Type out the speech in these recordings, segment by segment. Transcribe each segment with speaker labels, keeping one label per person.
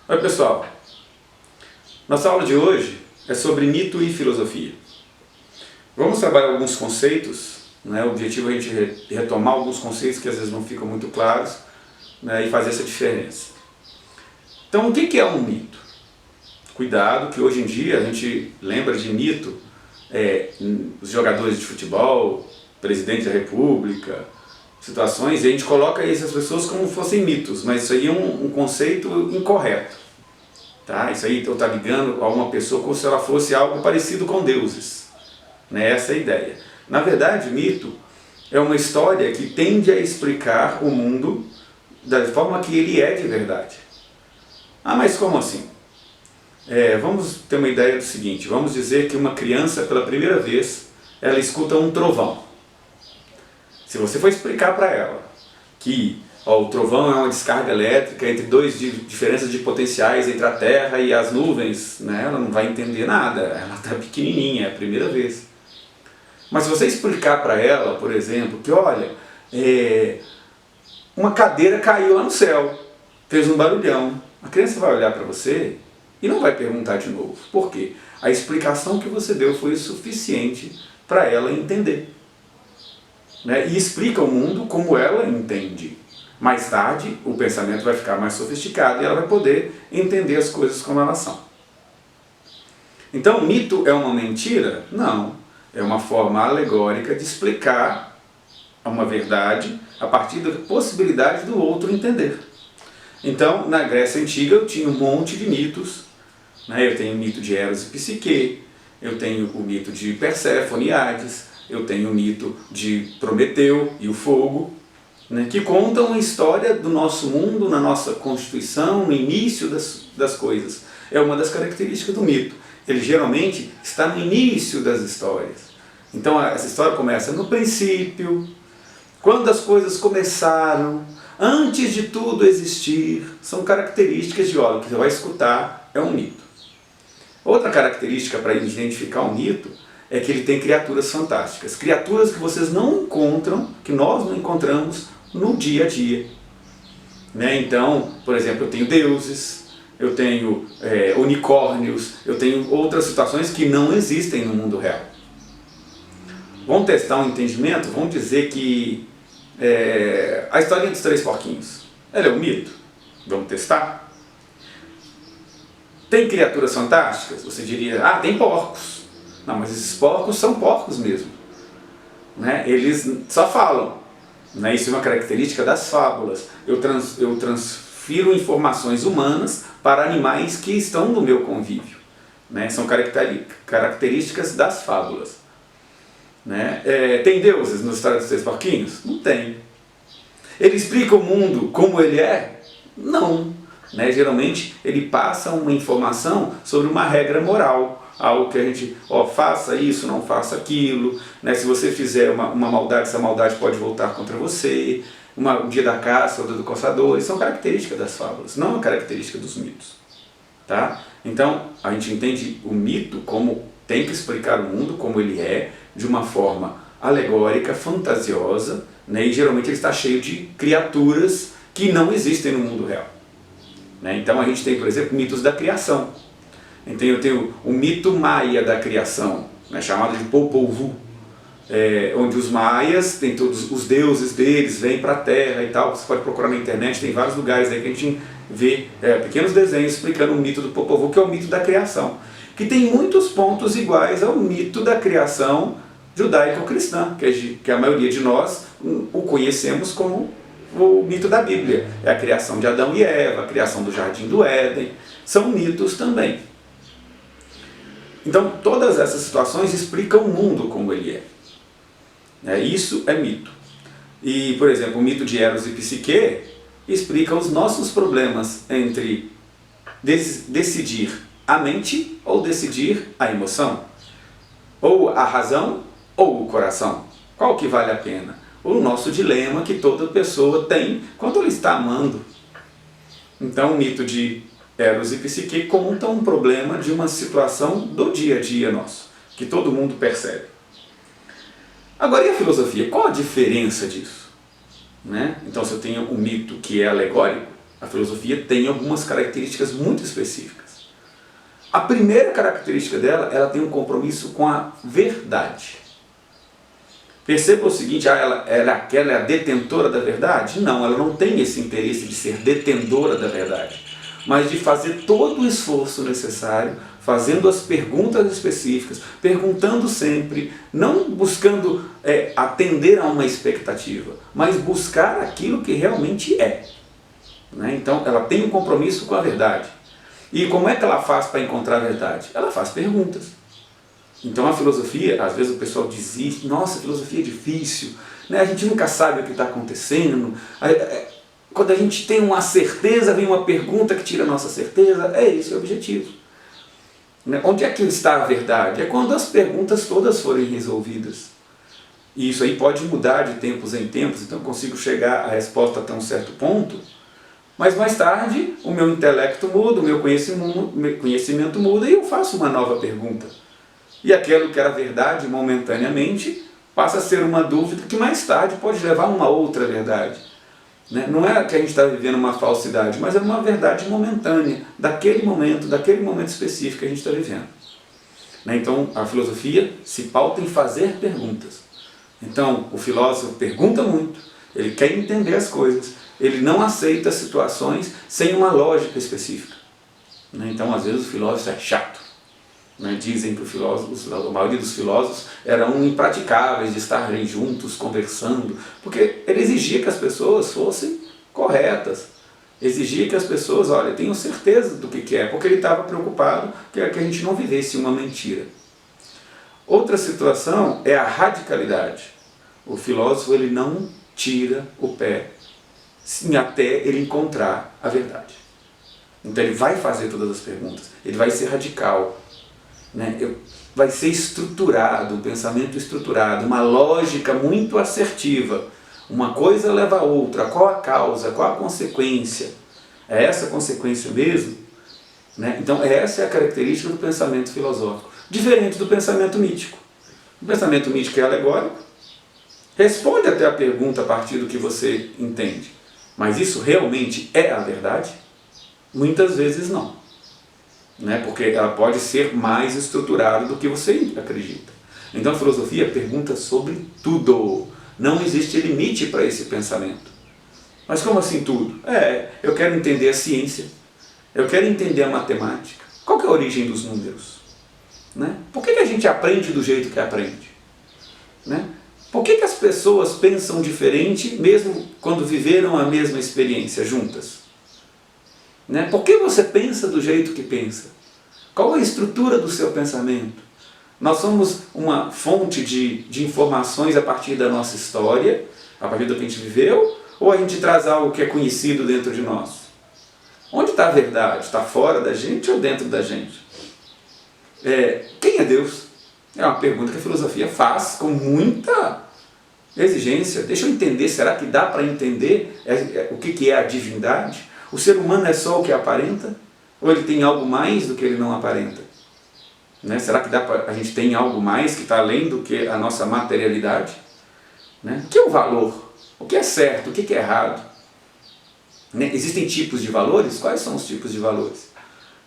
Speaker 1: Oi pessoal, nossa aula de hoje é sobre mito e filosofia. Vamos trabalhar alguns conceitos, né? O objetivo é a gente retomar alguns conceitos que às vezes não ficam muito claros, né? E fazer essa diferença. Então o que é um mito? Cuidado que hoje em dia a gente lembra de mito, os jogadores de futebol, presidente da república, situações, e a gente coloca essas pessoas como fossem mitos, mas isso aí é um conceito incorreto. Tá? Isso aí está ligando a uma pessoa como se ela fosse algo parecido com deuses. Né? Essa é a ideia. Na verdade, mito é uma história que tende a explicar o mundo da forma que ele é de verdade. Ah, mas como assim? Vamos ter uma ideia do seguinte, vamos dizer que uma criança, pela primeira vez, ela escuta um trovão. Se você for explicar para ela que o trovão é uma descarga elétrica entre diferenças de potenciais entre a Terra e as nuvens, né, ela não vai entender nada, ela está pequenininha, é a primeira vez. Mas se você explicar para ela, por exemplo, que olha, uma cadeira caiu lá no céu, fez um barulhão, a criança vai olhar para você e não vai perguntar de novo. Por quê? A explicação que você deu foi o suficiente para ela entender. Né? E explica o mundo como ela entende. Mais tarde, o pensamento vai ficar mais sofisticado e ela vai poder entender as coisas como elas são. Então, mito é uma mentira? Não. É uma forma alegórica de explicar uma verdade a partir da possibilidade do outro entender. Então, na Grécia Antiga, eu tinha um monte de mitos. Né? Eu tenho o mito de Eros e Psique, eu tenho o mito de Perséfone e Hades, eu tenho o mito de Prometeu e o fogo, né, que contam a história do nosso mundo, na nossa constituição, no início das coisas. É uma das características do mito. Ele geralmente está no início das histórias. Então essa história começa no princípio, quando as coisas começaram, antes de tudo existir. São características de o que você vai escutar é um mito. Outra característica para identificar um mito é que ele tem criaturas fantásticas. Criaturas que vocês não encontram, que nós não encontramos no dia a dia. Né? Então, por exemplo, eu tenho deuses, eu tenho unicórnios, eu tenho outras situações que não existem no mundo real. Vamos testar um entendimento? Vamos dizer que a historinha dos três porquinhos, ela é um mito? Vamos testar? Tem criaturas fantásticas? Você diria, tem porcos. Não, mas esses porcos são porcos mesmo. Né? Eles só falam. Né? Isso é uma característica das fábulas. Eu transfiro informações humanas para animais que estão no meu convívio. Né? São características das fábulas. Né? Tem deuses na história dos três porquinhos? Não tem. Ele explica o mundo como ele é? Não. Né? Geralmente ele passa uma informação sobre uma regra moral. Algo que a gente, faça isso, não faça aquilo, né? Se você fizer uma maldade, essa maldade pode voltar contra você, um dia da caça ou do caçador, são características das fábulas, não é uma característica dos mitos. Tá? Então, a gente entende o mito como tem que explicar o mundo como ele é, de uma forma alegórica, fantasiosa, né? E geralmente ele está cheio de criaturas que não existem no mundo real. Né? Então a gente tem, por exemplo, mitos da criação. Então eu tenho o mito maia da criação, né, chamado de Popol Vuh, onde os maias, tem todos os deuses deles, vêm para a terra e tal. Você pode procurar na internet, tem vários lugares aí que a gente vê pequenos desenhos explicando o mito do Popol Vuh, que é o mito da criação, que tem muitos pontos iguais ao mito da criação judaico-cristã, que a maioria de nós o conhecemos como o mito da Bíblia. É a criação de Adão e Eva, a criação do Jardim do Éden, são mitos também. Então, todas essas situações explicam o mundo como ele é. Isso é mito. E, por exemplo, o mito de Eros e Psique explica os nossos problemas entre decidir a mente ou decidir a emoção. Ou a razão ou o coração. Qual que vale a pena? O nosso dilema que toda pessoa tem quando ela está amando. Então, o mito de Eros e Psique contam um problema de uma situação do dia a dia nosso, que todo mundo percebe. Agora, e a filosofia? Qual a diferença disso? Né? Então, se eu tenho um mito que é alegórico, a A filosofia tem algumas características muito específicas. A primeira característica dela, ela tem um compromisso com a verdade. Perceba o seguinte, ela é a detentora da verdade? Não, ela não tem esse interesse de ser detentora da verdade, mas de fazer todo o esforço necessário, fazendo as perguntas específicas, perguntando sempre, não buscando atender a uma expectativa, mas buscar aquilo que realmente é. Né? Então, ela tem um compromisso com a verdade. E como é que ela faz para encontrar a verdade? Ela faz perguntas. Então a filosofia, às vezes o pessoal desiste, nossa, a filosofia é difícil, né? A gente nunca sabe o que está acontecendo, quando a gente tem uma certeza, vem uma pergunta que tira a nossa certeza, esse o objetivo. Né? Onde é que está a verdade? É quando as perguntas todas forem resolvidas. E isso aí pode mudar de tempos em tempos, então eu consigo chegar à resposta até um certo ponto, mas mais tarde o meu intelecto muda, o meu conhecimento muda e eu faço uma nova pergunta. E aquilo que era verdade momentaneamente passa a ser uma dúvida que mais tarde pode levar a uma outra verdade. Né? Não é que a gente está vivendo uma falsidade, mas é uma verdade momentânea, daquele momento específico que a gente está vivendo. Né? Então a filosofia se pauta em fazer perguntas. Então o filósofo pergunta muito, ele quer entender as coisas, ele não aceita situações sem uma lógica específica. Né? Então às vezes o filósofo é chato. Né? Dizem que a maioria dos filósofos eram impraticáveis de estarem juntos, conversando, porque ele exigia que as pessoas fossem corretas, exigia que as pessoas, olha, tenham certeza do que é, porque ele estava preocupado que a gente não vivesse uma mentira. Outra situação é a radicalidade. O filósofo ele não tira o pé até ele encontrar a verdade. Então ele vai fazer todas as perguntas, ele vai ser radical. Né? Vai ser estruturado, um pensamento estruturado, uma lógica muito assertiva. Uma coisa leva a outra, qual a causa, qual a consequência? É essa a consequência mesmo? Né? Então essa é a característica do pensamento filosófico, diferente do pensamento mítico. O pensamento mítico é alegórico, responde até a pergunta a partir do que você entende, mas isso realmente é a verdade? Muitas vezes não. Né? Porque ela pode ser mais estruturada do que você acredita. Então a filosofia pergunta sobre tudo. Não existe limite para esse pensamento. Mas como assim tudo? Eu quero entender a ciência, eu quero entender a matemática. Qual que é a origem dos números? Né? Por que a gente aprende do jeito que aprende? Né? Por que as pessoas pensam diferente mesmo quando viveram a mesma experiência juntas? Né? Por que você pensa do jeito que pensa? Qual a estrutura do seu pensamento? Nós somos uma fonte de informações a partir da nossa história, a partir do que a gente viveu, ou a gente traz algo que é conhecido dentro de nós? Onde está a verdade? Está fora da gente ou dentro da gente? Quem é Deus? É uma pergunta que a filosofia faz com muita exigência. Deixa eu entender, será que dá para entender o que é a divindade? O ser humano é só o que aparenta? Ou ele tem algo mais do que ele não aparenta? Né? Será que a gente tem algo mais que está além do que a nossa materialidade? Né? O que é o valor? O que é certo? O que é errado? Né? Existem tipos de valores? Quais são os tipos de valores?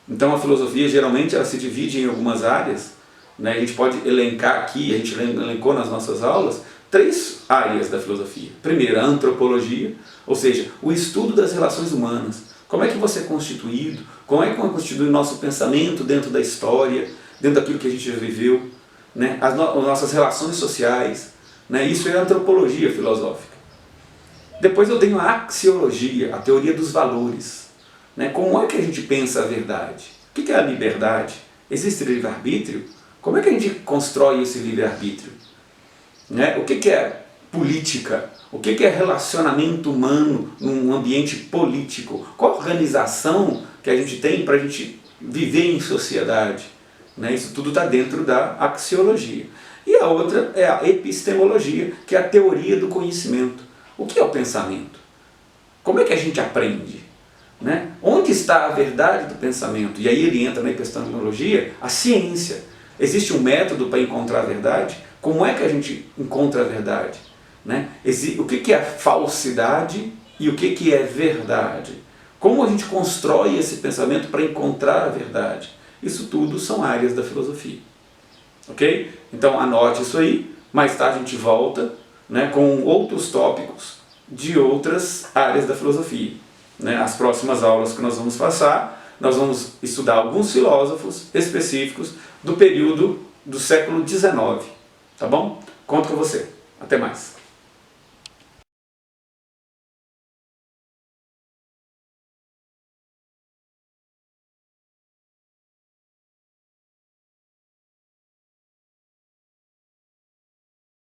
Speaker 1: Então a filosofia geralmente ela se divide em algumas áreas. Né? A gente pode elencar aqui, a gente elencou nas nossas aulas, 3 áreas da filosofia. Primeiro, a antropologia, ou seja, o estudo das relações humanas. Como é que você é constituído? Como é que constitui o nosso pensamento dentro da história, dentro daquilo que a gente já viveu? Né? As nossas relações sociais. Né? Isso é a antropologia filosófica. Depois eu tenho a axiologia, a teoria dos valores. Né? Como é que a gente pensa a verdade? O que é a liberdade? Existe livre-arbítrio? Como é que a gente constrói esse livre-arbítrio? Né? O que é política? O que é relacionamento humano num ambiente político? Qual a organização que a gente tem para a gente viver em sociedade? Né? Isso tudo está dentro da axiologia. E a outra é a epistemologia, que é a teoria do conhecimento. O que é o pensamento? Como é que a gente aprende? Né? Onde está a verdade do pensamento? E aí ele entra na epistemologia, a ciência. Existe um método para encontrar a verdade? Como é que a gente encontra a verdade? Né? O que é falsidade e o que é verdade? Como a gente constrói esse pensamento para encontrar a verdade? Isso tudo são áreas da filosofia. Ok? Então anote isso aí, mais tarde a gente volta, né, com outros tópicos de outras áreas da filosofia. Né? As próximas aulas que nós vamos passar, nós vamos estudar alguns filósofos específicos do período do século XIX. Tá bom? Conto com você. Até mais.